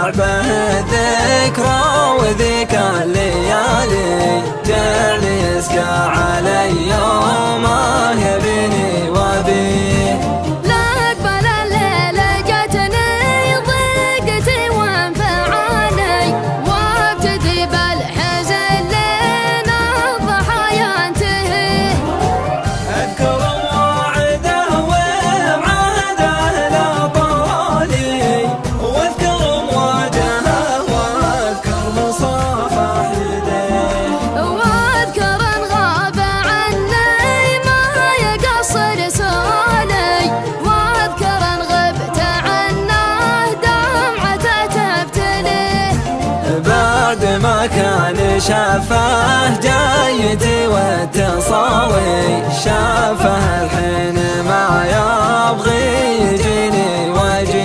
يرجع به الذكرى وذيك الليالي، جعلي يسقى علي يومه يبيني وبيه. لأقبل الليل جتني ضيقتي وانفعاني، وابتدي بالحزن لين الضحايا انتهي. اذكر موعده ومعاده لطالي، واذكر مواجهه واذكر مصافح يديه، واذكر ان غاب عني ما يقصر سؤالي، واذكر ان غبت عنه دمعته تبتليه. بعد ما كان شافه جايتي والتصاوي، شافه الحين ما يبغي يجيني وجهي.